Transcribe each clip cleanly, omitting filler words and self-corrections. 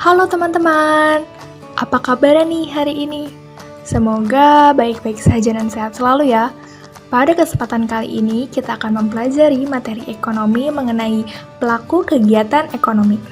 Halo teman-teman, apa kabar nih hari ini? Semoga baik-baik saja dan sehat selalu ya. Pada kesempatan kali ini kita akan mempelajari materi ekonomi mengenai pelaku kegiatan ekonomi.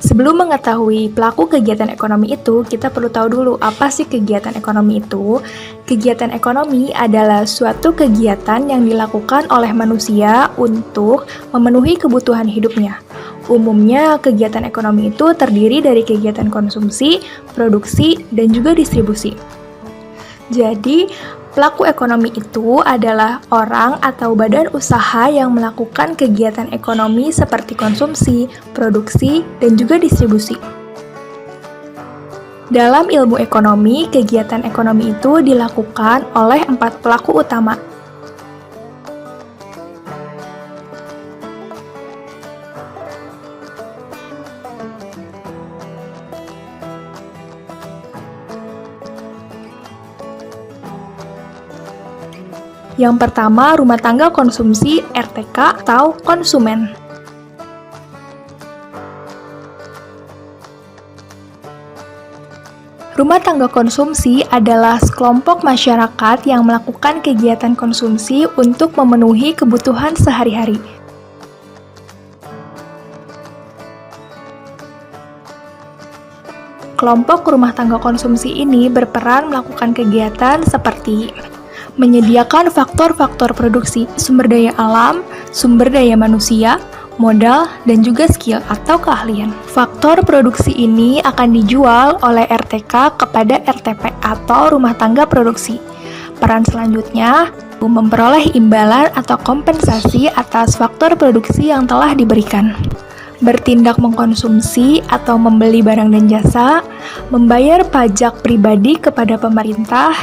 Sebelum mengetahui pelaku kegiatan ekonomi itu, kita perlu tahu dulu apa sih kegiatan ekonomi itu. Kegiatan ekonomi adalah suatu kegiatan yang dilakukan oleh manusia untuk memenuhi kebutuhan hidupnya. Umumnya, kegiatan ekonomi itu terdiri dari kegiatan konsumsi, produksi, dan juga distribusi. Jadi, pelaku ekonomi itu adalah orang atau badan usaha yang melakukan kegiatan ekonomi seperti konsumsi, produksi, dan juga distribusi. Dalam ilmu ekonomi, kegiatan ekonomi itu dilakukan oleh 4 pelaku utama. Yang pertama, rumah tangga konsumsi (RTK) atau konsumen. Rumah tangga konsumsi adalah sekelompok masyarakat yang melakukan kegiatan konsumsi untuk memenuhi kebutuhan sehari-hari. Kelompok rumah tangga konsumsi ini berperan melakukan kegiatan seperti menyediakan faktor-faktor produksi, sumber daya alam, sumber daya manusia, modal, dan juga skill atau keahlian. Faktor produksi ini akan dijual oleh RTK kepada RTP atau rumah tangga produksi. Peran selanjutnya, memperoleh imbalan atau kompensasi atas faktor produksi yang telah diberikan. Bertindak mengkonsumsi atau membeli barang dan jasa, membayar pajak pribadi kepada pemerintah,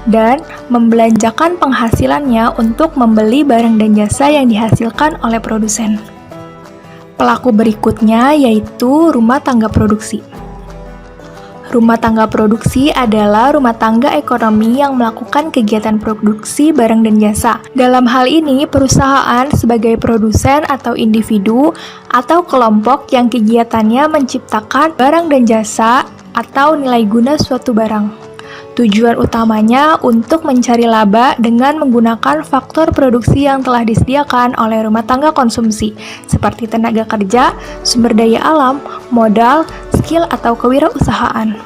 dan membelanjakan penghasilannya untuk membeli barang dan jasa yang dihasilkan oleh produsen. Pelaku berikutnya yaitu rumah tangga produksi. Rumah tangga produksi adalah rumah tangga ekonomi yang melakukan kegiatan produksi barang dan jasa. Dalam hal ini, perusahaan sebagai produsen atau individu atau kelompok yang kegiatannya menciptakan barang dan jasa atau nilai guna suatu barang. Tujuan utamanya untuk mencari laba dengan menggunakan faktor produksi yang telah disediakan oleh rumah tangga konsumsi, seperti tenaga kerja, sumber daya alam, modal, skill atau kewirausahaan.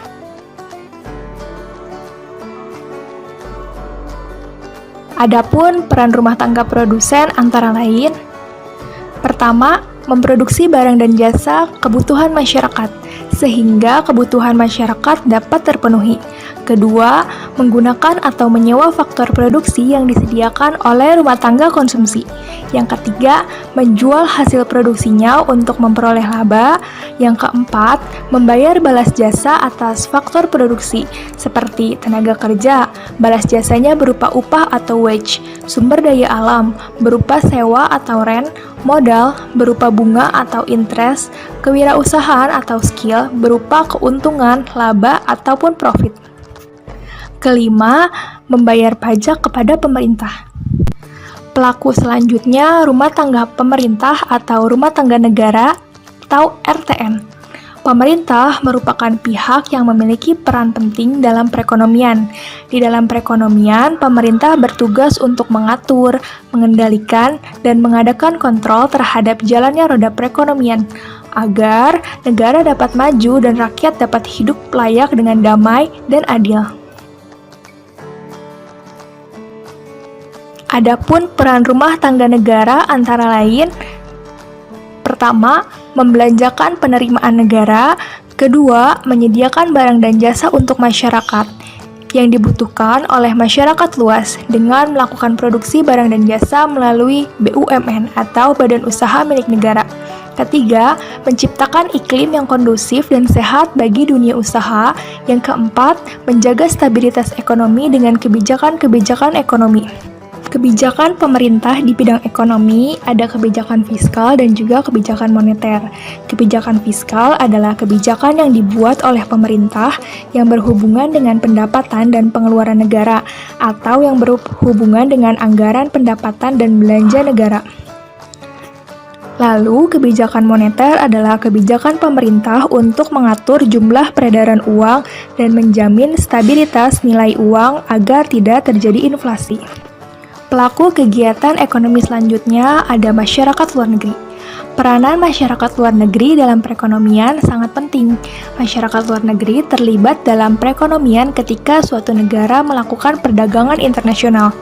Adapun peran rumah tangga produsen antara lain: pertama, memproduksi barang dan jasa kebutuhan masyarakat, sehingga kebutuhan masyarakat dapat terpenuhi. Kedua, menggunakan atau menyewa faktor produksi yang disediakan oleh rumah tangga konsumsi. Yang ketiga, menjual hasil produksinya untuk memperoleh laba. Yang keempat, membayar balas jasa atas faktor produksi, seperti tenaga kerja, balas jasanya berupa upah atau wage, sumber daya alam, berupa sewa atau rent, modal, berupa bunga atau interest, kewirausahaan atau skill, berupa keuntungan, laba, ataupun profit. Kelima, membayar pajak kepada pemerintah. Pelaku selanjutnya rumah tangga pemerintah atau rumah tangga negara atau RTN. Pemerintah merupakan pihak yang memiliki peran penting dalam perekonomian. Di dalam perekonomian, pemerintah bertugas untuk mengatur, mengendalikan, dan mengadakan kontrol terhadap jalannya roda perekonomian, agar negara dapat maju dan rakyat dapat hidup layak dengan damai dan adil. Adapun peran rumah tangga negara antara lain: pertama, membelanjakan penerimaan negara. Kedua, menyediakan barang dan jasa untuk masyarakat yang dibutuhkan oleh masyarakat luas dengan melakukan produksi barang dan jasa melalui BUMN atau badan usaha milik negara. Ketiga, menciptakan iklim yang kondusif dan sehat bagi dunia usaha. Yang keempat, menjaga stabilitas ekonomi dengan kebijakan-kebijakan ekonomi. Kebijakan pemerintah di bidang ekonomi ada kebijakan fiskal dan juga kebijakan moneter. Kebijakan fiskal adalah kebijakan yang dibuat oleh pemerintah yang berhubungan dengan pendapatan dan pengeluaran negara atau yang berhubungan dengan anggaran pendapatan dan belanja negara. Lalu, kebijakan moneter adalah kebijakan pemerintah untuk mengatur jumlah peredaran uang dan menjamin stabilitas nilai uang agar tidak terjadi inflasi. Pelaku kegiatan ekonomi selanjutnya ada masyarakat luar negeri. Peranan masyarakat luar negeri dalam perekonomian sangat penting. Masyarakat luar negeri terlibat dalam perekonomian ketika suatu negara melakukan perdagangan internasional.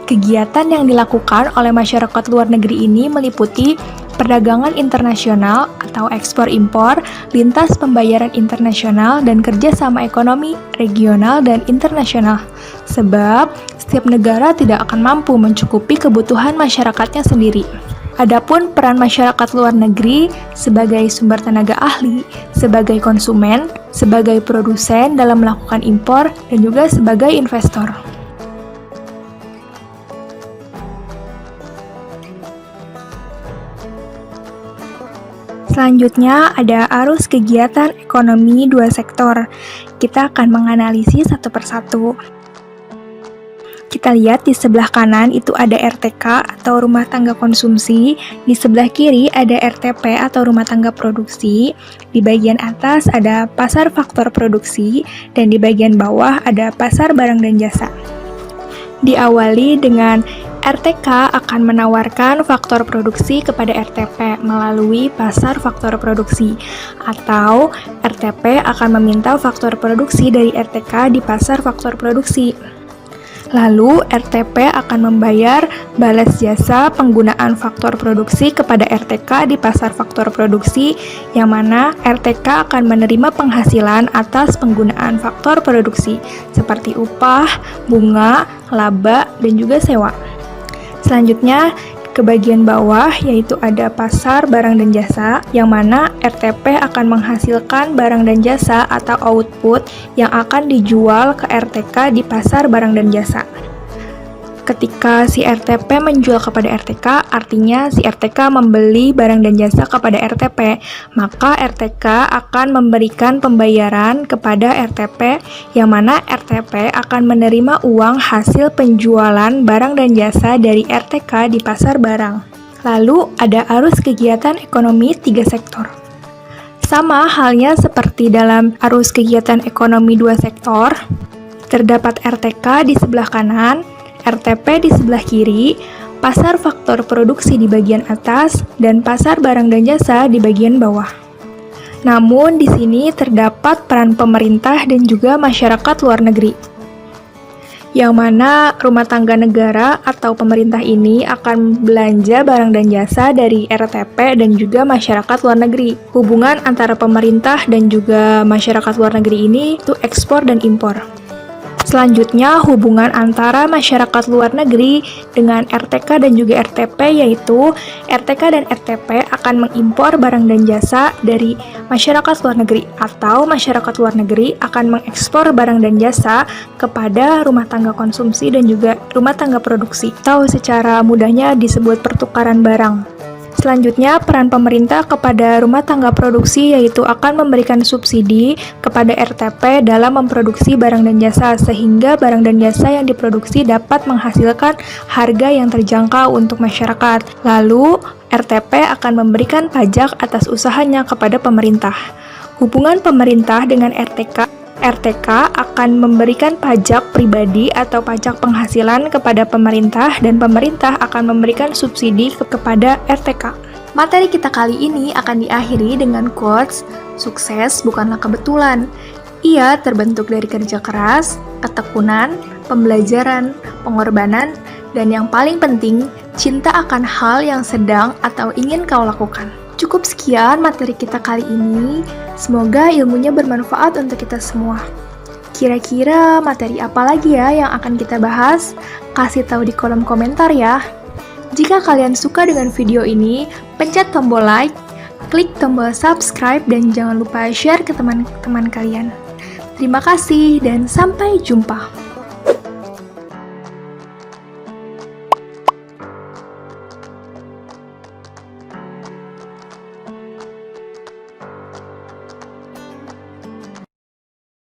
Kegiatan yang dilakukan oleh masyarakat luar negeri ini meliputi perdagangan internasional atau ekspor-impor, lintas pembayaran internasional, dan kerjasama ekonomi regional dan internasional. Sebab, setiap negara tidak akan mampu mencukupi kebutuhan masyarakatnya sendiri. Adapun peran masyarakat luar negeri sebagai sumber tenaga ahli, sebagai konsumen, sebagai produsen dalam melakukan impor, dan juga sebagai investor. Selanjutnya ada arus kegiatan ekonomi dua sektor. Kita akan menganalisis satu persatu. Kita lihat di sebelah kanan itu ada RTK atau rumah tangga konsumsi, di sebelah kiri ada RTP atau rumah tangga produksi, di bagian atas ada pasar faktor produksi, dan di bagian bawah ada pasar barang dan jasa. Diawali dengan RTK akan menawarkan faktor produksi kepada RTP melalui pasar faktor produksi, atau RTP akan meminta faktor produksi dari RTK di pasar faktor produksi. Lalu, RTP akan membayar balas jasa penggunaan faktor produksi kepada RTK di pasar faktor produksi, yang mana RTK akan menerima penghasilan atas penggunaan faktor produksi, seperti upah, bunga, laba, dan juga sewa. Selanjutnya, ke bagian bawah yaitu ada pasar barang dan jasa, yang mana RTP akan menghasilkan barang dan jasa atau output yang akan dijual ke RTK di pasar barang dan jasa. Ketika si RTP menjual kepada RTK, artinya si RTK membeli barang dan jasa kepada RTP, maka RTK akan memberikan pembayaran kepada RTP, yang mana RTP akan menerima uang hasil penjualan barang dan jasa dari RTK di pasar barang. Lalu ada arus kegiatan ekonomi tiga sektor. Sama halnya seperti dalam arus kegiatan ekonomi dua sektor, terdapat RTK di sebelah kanan, RTP di sebelah kiri, pasar faktor produksi di bagian atas, dan pasar barang dan jasa di bagian bawah. Namun, di sini terdapat peran pemerintah dan juga masyarakat luar negeri, yang mana rumah tangga negara atau pemerintah ini akan belanja barang dan jasa dari RTP dan juga masyarakat luar negeri. Hubungan antara pemerintah dan juga masyarakat luar negeri ini itu ekspor dan impor. Selanjutnya, hubungan antara masyarakat luar negeri dengan RTK dan juga RTP, yaitu RTK dan RTP akan mengimpor barang dan jasa dari masyarakat luar negeri, atau masyarakat luar negeri akan mengekspor barang dan jasa kepada rumah tangga konsumsi dan juga rumah tangga produksi, atau secara mudahnya disebut pertukaran barang. Selanjutnya, peran pemerintah kepada rumah tangga produksi yaitu akan memberikan subsidi kepada RTP dalam memproduksi barang dan jasa, sehingga barang dan jasa yang diproduksi dapat menghasilkan harga yang terjangkau untuk masyarakat. Lalu, RTP akan memberikan pajak atas usahanya kepada pemerintah. Hubungan pemerintah dengan RTK akan memberikan pajak pribadi atau pajak penghasilan kepada pemerintah, dan pemerintah akan memberikan subsidi kepada RTK. Materi kita kali ini akan diakhiri dengan quotes, "Sukses bukanlah kebetulan. Ia terbentuk dari kerja keras, ketekunan, pembelajaran, pengorbanan, dan yang paling penting, cinta akan hal yang sedang atau ingin kau lakukan." Cukup sekian materi kita kali ini. Semoga ilmunya bermanfaat untuk kita semua. Kira-kira materi apa lagi ya yang akan kita bahas? Kasih tahu di kolom komentar ya. Jika kalian suka dengan video ini, pencet tombol like, klik tombol subscribe, dan jangan lupa share ke teman-teman kalian. Terima kasih dan sampai jumpa.